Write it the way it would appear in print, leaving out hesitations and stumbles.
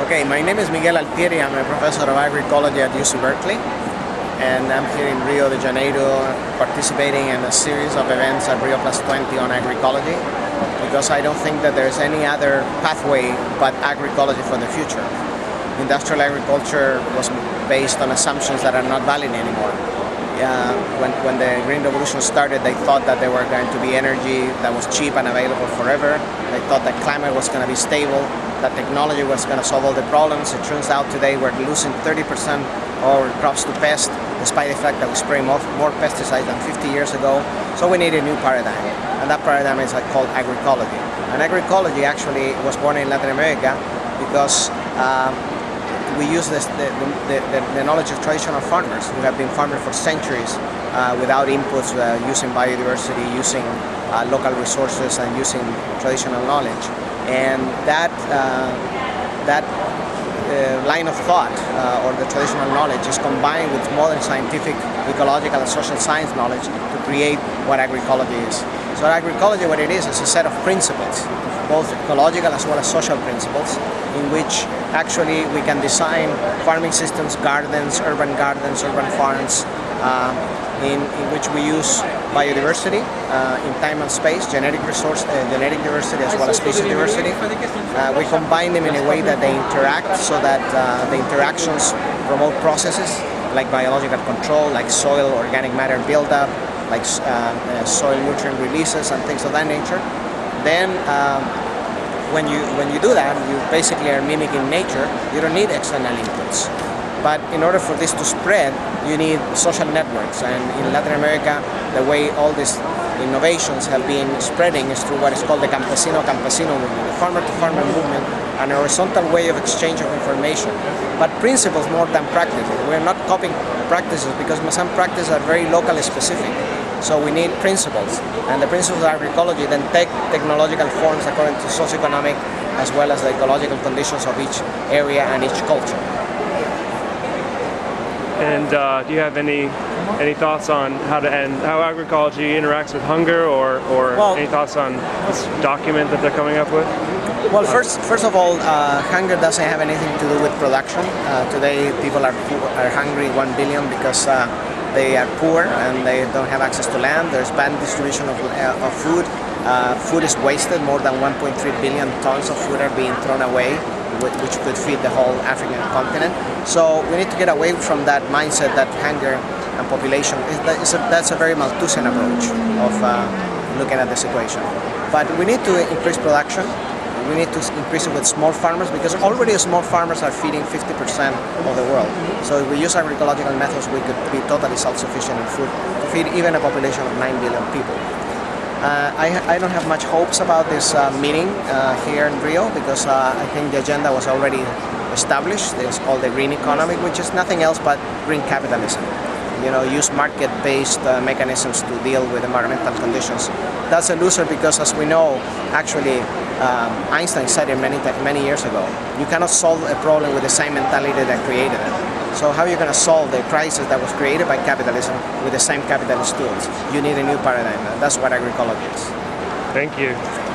Okay, my name is Miguel Altieri. I'm a professor of agroecology at UC Berkeley, and I'm here in Rio de Janeiro participating in a series of events at Rio Plus 20 on agroecology, because I don't think that there's any other pathway but agroecology for the future. Industrial agriculture was based on assumptions that are not valid anymore. When the Green Revolution started, they thought that there were going to be energy that was cheap and available forever. They thought that climate was going to be stable, that technology was going to solve all the problems. It turns out today we're losing 30% of our crops to pest, despite the fact that we spray more pesticides than 50 years ago. So we need a new paradigm, and that paradigm is called agroecology. And agroecology actually was born in Latin America because we use the knowledge of traditional farmers who have been farming for centuries without inputs, using biodiversity, using local resources, and using traditional knowledge. And that line of thought, or the traditional knowledge, is combined with modern scientific, ecological, and social science knowledge to create what agroecology is. So agroecology, what it is a set of principles, both ecological as well as social principles, in which actually we can design farming systems, gardens, urban farms, in which we use biodiversity in time and space, genetic diversity as well as species diversity. We combine them in a way that they interact, so that the interactions promote processes like biological control, like soil organic matter buildup, like soil nutrient releases and things of that nature. Then when you do that, you basically are mimicking nature. You don't need external inputs. But in order for this to spread, you need social networks. And in Latin America, the way all these innovations have been spreading is through what is called the campesino-campesino movement, the farmer-to-farmer movement, and a horizontal way of exchange of information. But principles more than practices. We're not copying practices because some practices are very locally specific. So we need principles, and the principles of agroecology then take technological forms according to socioeconomic as well as the ecological conditions of each area and each culture. And do you have any thoughts on how agroecology interacts with hunger, or any thoughts on this document that they're coming up with? Well, first of all, hunger doesn't have anything to do with production. Today, people are hungry 1 billion because they are poor and they don't have access to land. There's bad distribution of food. Food is wasted. More than 1.3 billion tons of food are being thrown away, which could feed the whole African continent. So we need to get away from that mindset that hunger and population that's a very Malthusian approach of looking at this equation. But we need to increase production. We need to increase it with small farmers, because already small farmers are feeding 50% of the world. So if we use agroecological methods, we could be totally self-sufficient in food to feed even a population of 9 billion people. I don't have much hopes about this meeting here in Rio, because I think the agenda was already established. It's called the green economy, which is nothing else but green capitalism. Use market-based mechanisms to deal with environmental conditions. That's a loser, because, as we know, actually, Einstein said it many years ago, you cannot solve a problem with the same mentality that created it. So how are you going to solve the crisis that was created by capitalism with the same capitalist tools? You need a new paradigm, and that's what agroecology is. Thank you.